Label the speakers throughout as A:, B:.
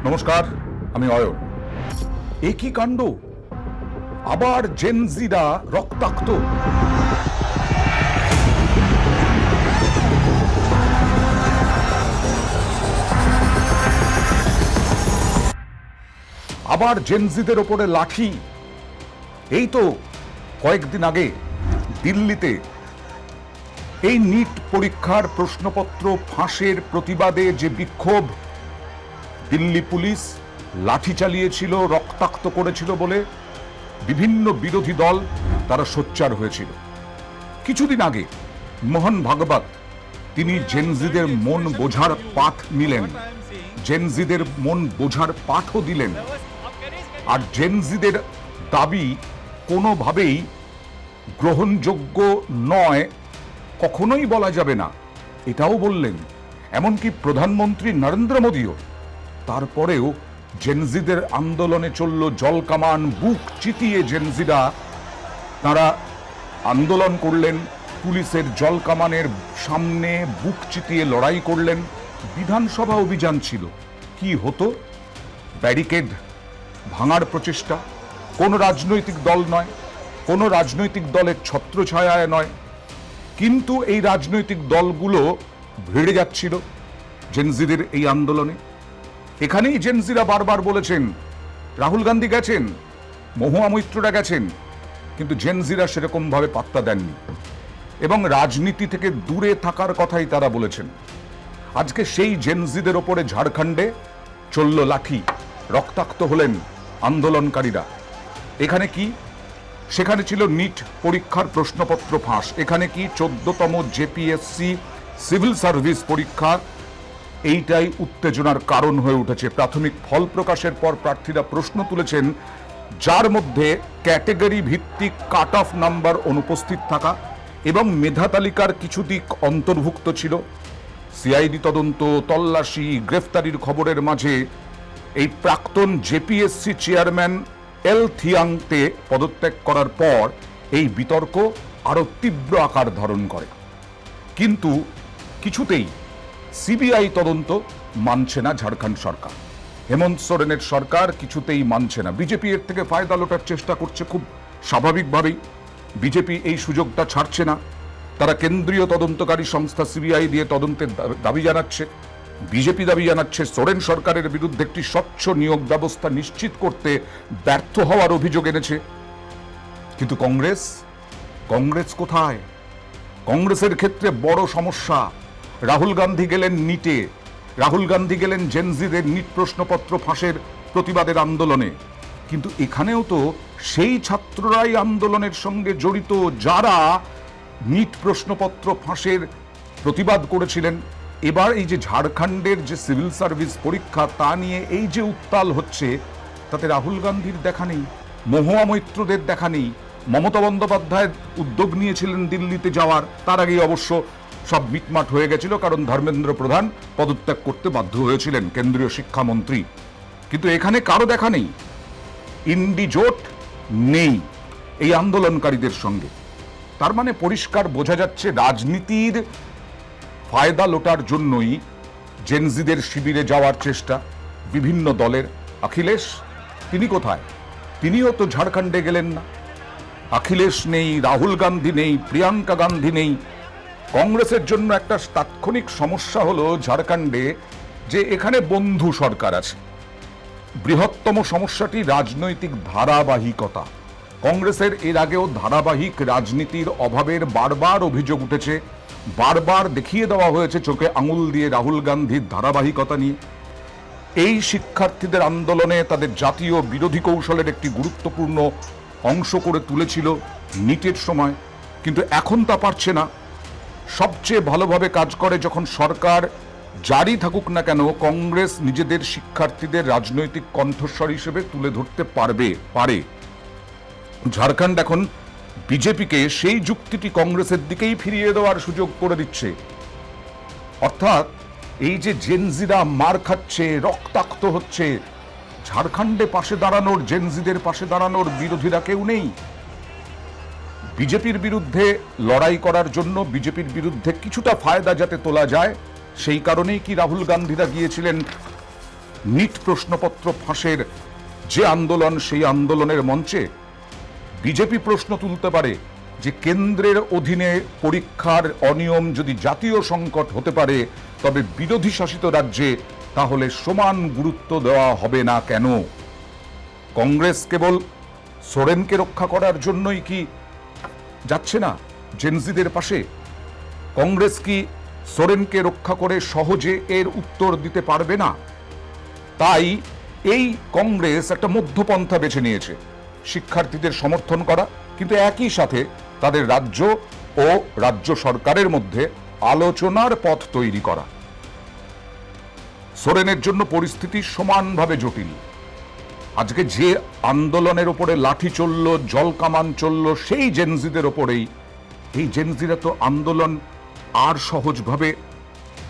A: নমস্কার, আমি অয়ন। একই কাণ্ড, আবার জেনজিরা রক্তাক্ত। আবার জেনজিদের ওপরে লাঠি। এই তো কয়েকদিন আগে দিল্লিতে এই নিট পরীক্ষার প্রশ্নপত্র ফাঁসের প্রতিবাদে যে বিক্ষোভ, দিল্লি পুলিশ লাঠি চালিয়েছিল, রক্তাক্ত করেছিল বলে বিভিন্ন বিরোধী দল তারা সোচ্চার হয়েছিল। কিছুদিন আগে মোহন ভাগবত তিনি জেনজিদের মন বোঝার পাঠ নিলেন, জেনজিদের মন বোঝার পাঠও দিলেন। আর জেনজিদের দাবি কোনোভাবেই গ্রহণযোগ্য নয়, কখনোই বলা যাবে না, এটাও বললেন। এমনকি প্রধানমন্ত্রী নরেন্দ্র মোদীও। তারপরেও জেনজিদের আন্দোলনে চলল জলকামান, বুক চিতিয়ে জেনজিরা তারা আন্দোলন করলেন, পুলিশের জলকামানের সামনে বুক চিতিয়ে লড়াই করলেন। বিধানসভা অভিযান ছিল, কি হতো? ব্যারিকেড ভাঙার প্রচেষ্টা। কোনো রাজনৈতিক দল নয়, কোনো রাজনৈতিক দলের ছত্রছায়ায় নয়, কিন্তু এই রাজনৈতিক দলগুলো ভিড়ে যাচ্ছিল জেনজিদের এই আন্দোলনে। এখানেই জেনজিরা বারবার বলেছেন, রাহুল গান্ধী গেছেন, মহুয়া মৈত্ররা গেছেন, কিন্তু জেনজিরা সেরকম ভাবে পাত্তা দেননি এবং রাজনীতি থেকে দূরে থাকার কথাই তারা বলেছেন। আজকে সেই জেনজিদের ওপরে ঝাড়খণ্ডে চলল লাঠি, রক্তাক্ত হলেন আন্দোলনকারীরা। এখানে কি? সেখানে ছিল নিট পরীক্ষার প্রশ্নপত্র ফাঁস। এখানে কি 14তম জেপিএসসি সিভিল সার্ভিস পরীক্ষা, এইটাই উত্তেজনার কারণ হয়ে উঠেছে। প্রাথমিক ফল প্রকাশের পর প্রার্থীরা প্রশ্ন তুলেছেন, যার মধ্যে ক্যাটেগরি ভিত্তিক কাট অফ নাম্বার অনুপস্থিত থাকা এবং মেধা তালিকার কিছু দিক অন্তর্ভুক্ত ছিল। সিআইডি তদন্ত, তল্লাশি, গ্রেফতারির খবরের মাঝে এই প্রাক্তন জেপিএসসি চেয়ারম্যান এল থিয়াংতে পদত্যাগ করার পর এই বিতর্ক আরো তীব্র আকার ধারণ করে। কিন্তু কিছুতেই সিবিআই তদন্ত মানছে না ঝাড়খণ্ড সরকার। হেমন্ত সোরেনের সরকার কিছুতেই মানছে না। বিজেপি এর থেকে ফায়দা লোটার চেষ্টা করছে, খুব স্বাভাবিকভাবেই। বিজেপি এই সুযোগটা ছাড়ছে না। তারা কেন্দ্রীয় তদন্তকারী সংস্থা সিবিআই দিয়ে তদন্তের দাবি জানাচ্ছে। বিজেপি দাবি জানাচ্ছে সোরেন সরকারের বিরুদ্ধে একটি স্বচ্ছ নিয়োগ ব্যবস্থা নিশ্চিত করতে ব্যর্থ হওয়ার অভিযোগ এনেছে। কিন্তু কংগ্রেস কোথায়? কংগ্রেসের ক্ষেত্রে বড় সমস্যা। রাহুল গান্ধী গেলেন নিটে, রাহুল গান্ধী গেলেন জেনজিদের নিট প্রশ্নপত্র ফাঁসের প্রতিবাদের আন্দোলনে, কিন্তু এখানেও তো সেই ছাত্ররাই আন্দোলনের সঙ্গে জড়িত যারা নিট প্রশ্নপত্র ফাঁসের প্রতিবাদ করেছিলেন। এবার এই যে ঝাড়খণ্ডের যে সিভিল সার্ভিস পরীক্ষা, তা নিয়ে এই যে উত্তাল হচ্ছে, তাতে রাহুল গান্ধীর দেখা নেই, মহুয়া মৈত্রদের দেখা নেই। মমতা বন্দ্যোপাধ্যায় উদ্যোগ নিয়েছিলেন দিল্লিতে যাওয়ার, তার আগেই অবশ্য সব মিটমাট হয়ে গেছিল, কারণ ধর্মেন্দ্র প্রধান পদত্যাগ করতে বাধ্য হয়েছিলেন, কেন্দ্রীয় শিক্ষামন্ত্রী। কিন্তু এখানে কারো দেখা নেই, ইন্ডি জোট নেই এই আন্দোলনকারীদের সঙ্গে। তার মানে পরিষ্কার বোঝা যাচ্ছে রাজনীতির ফায়দা লোটার জন্যই জেনজিদের শিবিরে যাওয়ার চেষ্টা বিভিন্ন দলের। অখিলেশ, তিনি কোথায়? তিনিও তো ঝাড়খণ্ডে গেলেন না। অখিলেশ নেই, রাহুল গান্ধী নেই, প্রিয়াঙ্কা গান্ধী নেই। কংগ্রেসের জন্য একটা তাৎক্ষণিক সমস্যা হলো ঝাড়খণ্ডে যে এখানে বন্ধু সরকার আছে। বৃহত্তম সমস্যাটি রাজনৈতিক ধারাবাহিকতা। কংগ্রেসের এর আগেও ধারাবাহিক রাজনীতির অভাবের বারবার অভিযোগ উঠেছে, বারবার দেখিয়ে দেওয়া হয়েছে চোখে আঙুল দিয়ে রাহুল গান্ধীর ধারাবাহিকতা নিয়ে। এই শিক্ষার্থীদের আন্দোলনে তাদের জাতীয় বিরোধী কৌশলের একটি গুরুত্বপূর্ণ অংশ করে তুলেছিল নিটের সময়, কিন্তু এখন তা পারছে না। সবচেয়ে ভালোভাবে কাজ করে যখন সরকার জারি থাকুক না কেন, কংগ্রেস নিজেদের শিক্ষার্থীদের রাজনৈতিক কণ্ঠস্বর হিসেবে তুলে ধরতে পারে। ঝাড়খণ্ড এখন বিজেপিকে সেই যুক্তিটি কংগ্রেসের দিকেই ফিরিয়ে দেওয়ার সুযোগ করে দিচ্ছে। অর্থাৎ এই যে জেনজিরা মার খাচ্ছে, রক্তাক্ত হচ্ছে, ঝাড়খণ্ডে পাশে দাঁড়ানোর, জেনজিদের পাশে দাঁড়ানোর বিরোধীরা কেউ নেই। বিজেপির বিরুদ্ধে লড়াই করার জন্য, বিজেপির বিরুদ্ধে কিছুটা ফায়দা যাতে তোলা যায়, সেই কারণেই কি রাহুল গান্ধীরা গিয়েছিলেন নিট প্রশ্নপত্র ফাঁসের যে আন্দোলন, সেই আন্দোলনের মঞ্চে বিজেপি প্রশ্ন তুলতে পারে যে কেন্দ্রের অধীনে পরীক্ষার অনিয়ম যদি জাতীয় সংকট হতে পারে, তবে বিরোধী শাসিত রাজ্যে তাহলে সমান গুরুত্ব দেওয়া হবে না কেন? কংগ্রেস কেবল সোরেনকে রক্ষা করার জন্যই কি যাচ্ছে না জেনজিদের পাশে? কংগ্রেস কি সোরেনকে রক্ষা করে সহজে এর উত্তর দিতে পারবে না? তাই এই কংগ্রেস একটা মধ্যপন্থা বেছে নিয়েছে, শিক্ষার্থীদের সমর্থন করা, কিন্তু একই সাথে তাদের রাজ্য ও রাজ্য সরকারের মধ্যে আলোচনার পথ তৈরি করা। সোরেনের জন্য পরিস্থিতি সমানভাবে জটিল। আজকে যে আন্দোলনের ওপরে লাঠি চলল, জল কামান চলল, সেই জেনজিদের ওপরেই। এই জেনজিরা তো আন্দোলন আর সহজভাবে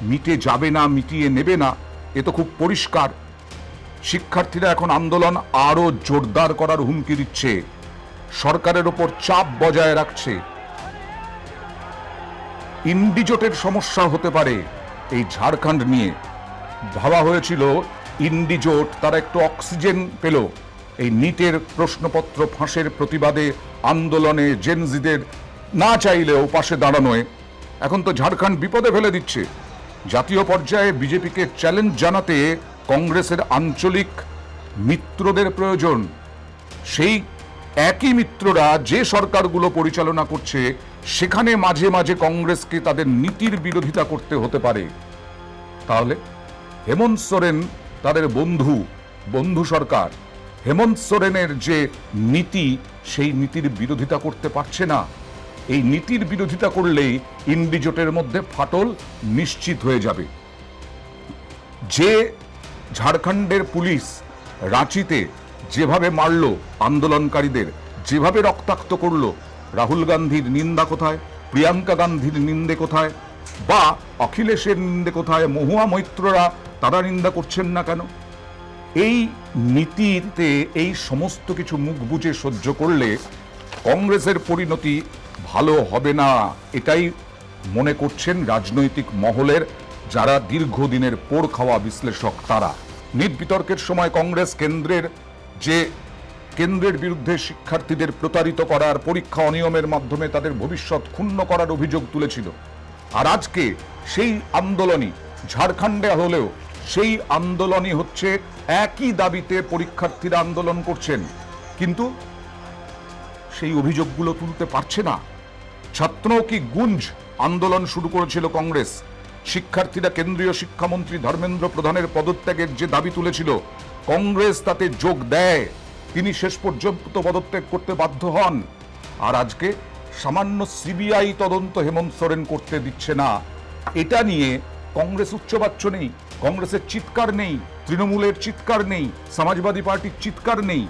A: মিটে যাবে না, মিটিয়ে নেবে না, এ তো খুব পরিষ্কার। শিক্ষার্থীরা এখন আন্দোলন আরো জোরদার করার হুমকি দিচ্ছে, সরকারের ওপর চাপ বজায় রাখছে। ইন্ডিজোটের সমস্যা হতে পারে এই ঝাড়খণ্ড নিয়ে। ভাবা হয়েছিল ইন্ডিজোট তারা একটু অক্সিজেন পেল এই নিটের প্রশ্নপত্র ফাঁসের প্রতিবাদে আন্দোলনে জেনজিদের না চাইলেও পাশে দাঁড়ানোয়। এখন তো ঝাড়খণ্ড বিপদে ফেলে দিচ্ছে। জাতীয় পর্যায়ে বিজেপিকে চ্যালেঞ্জ জানাতে কংগ্রেসের আঞ্চলিক মিত্রদের প্রয়োজন। সেই একই মিত্ররা যে সরকারগুলো পরিচালনা করছে, সেখানে মাঝে মাঝে কংগ্রেসকে তাদের নীতির বিরোধিতা করতে হতে পারে। তাহলে হেমন্ত সোরেন তাদের বন্ধু সরকার, হেমন্ত সোরেনের যে নীতি, সেই নীতির বিরোধিতা করতে পারছে না। এই নীতির বিরোধিতা করলেই ইন্ডিজোটের মধ্যে ফাটল নিশ্চিত হয়ে যাবে। যে ঝাড়খণ্ডের পুলিশ রাঁচিতে যেভাবে মারল আন্দোলনকারীদের, যেভাবে রক্তাক্ত করলো, রাহুল গান্ধীর নিন্দা কোথায়? প্রিয়াঙ্কা গান্ধীর নিন্দে কোথায়? বা অখিলেশের নিন্দে কোথায়? মহুয়া মৈত্ররা তারা নিন্দা করছেন না কেন? এই নীতিতে এই সমস্ত কিছু মুখ বুজে সহ্য করলে কংগ্রেসের পরিণতি ভালো হবে না, এটাই মনে করছেন রাজনৈতিক মহলের যারা দীর্ঘদিনের পোড় খাওয়া বিশ্লেষক তারা। নিট বিতর্কের সময় কংগ্রেস কেন্দ্রের বিরুদ্ধে শিক্ষার্থীদের প্রতারিত করার, পরীক্ষা অনিয়মের মাধ্যমে তাদের ভবিষ্যৎ ক্ষুণ্ণ করার অভিযোগ তুলেছিল। আর আজকে সেই আন্দোলনই ঝাড়খণ্ডে হলেও সেই আন্দোলনই হচ্ছে, একই দাবিতে পরীক্ষার্থীরা আন্দোলন করছেন, কিন্তু সেই অভিযোগগুলো তুলতে পারছে না। ছাত্র কি গুঞ্জ আন্দোলন শুরু করেছিল কংগ্রেস। শিক্ষার্থীরা কেন্দ্রীয় শিক্ষামন্ত্রী ধর্মেন্দ্র প্রধানের পদত্যাগের যে দাবি তুলেছিল, কংগ্রেস তাতে যোগ দেয়, তিনি শেষ পর্যন্ত পদত্যাগ করতে বাধ্য হন। আর আজকে সামান্য সিবিআই তদন্ত হেমন্ত সোরেন করতে দিচ্ছে না। এটা নিয়ে কংগ্রেস উচ্চবাচ্য নেই, কংগ্রেসের চিৎকার নেই, তৃণমূলের চিৎকার নেই, সমাজবাদী পার্টির চিৎকার নেই।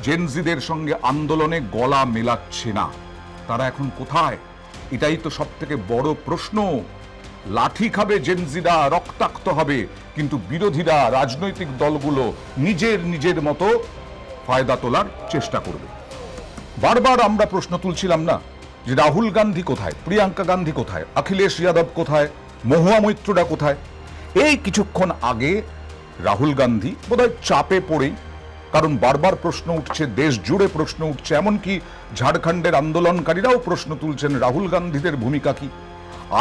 A: জেনজিদের সঙ্গে আন্দোলনে গলা মেলাচ্ছে না। তারা এখন কোথায়? এটাই তো সব থেকে বড় প্রশ্ন। লাঠি খাবে জেনজিরা, রক্তাক্ত হবে, কিন্তু বিরোধীরা, রাজনৈতিক দলগুলো নিজের মতো ফায়দা তোলার চেষ্টা করবে। বারবার আমরা প্রশ্ন তুলছিলাম না যে রাহুল গান্ধী কোথায়, প্রিয়াঙ্কা গান্ধী কোথায়, অখিলেশ যাদব কোথায়, মহুয়া মৈত্ররা কোথায়? এই কিছুক্ষণ আগে রাহুল গান্ধী বোধহয় চাপে পড়েই, কারণ বারবার প্রশ্ন উঠছে, দেশ জুড়ে প্রশ্ন উঠছে, এমনকি ঝাড়খণ্ডের আন্দোলনকারীরাও প্রশ্ন তুলছেন রাহুল গান্ধীদের ভূমিকা কি।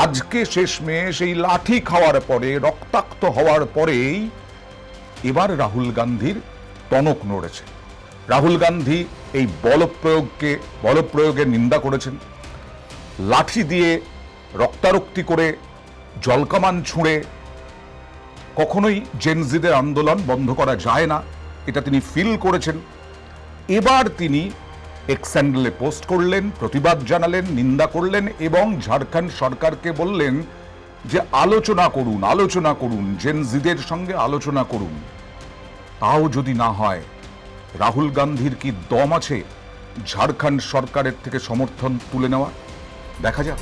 A: আজকে শেষমেশ এই লাঠি খাওয়ার পরে, রক্তাক্ত হওয়ার পরেই এবার রাহুল গান্ধীর টনক নড়েছে। রাহুল গান্ধী এই বলপ্রয়োগের নিন্দা করেছেন। লাঠি দিয়ে রক্তারক্তি করে, জলকামান ছুঁড়ে কখনোই জেনজিদের আন্দোলন বন্ধ করা যায় না, এটা তিনি ফিল করেছেন। এবার তিনি এক্স হ্যান্ডেলে পোস্ট করলেন, প্রতিবাদ জানালেন, নিন্দা করলেন এবং ঝাড়খণ্ড সরকারকে বললেন যে আলোচনা করুন, জেনজিদের সঙ্গে আলোচনা করুন। তাও যদি না হয়, রাহুল গান্ধীর কি দম আছে ঝাড়খণ্ড সরকারের থেকে সমর্থন তুলে নেওয়া? দেখা যাক।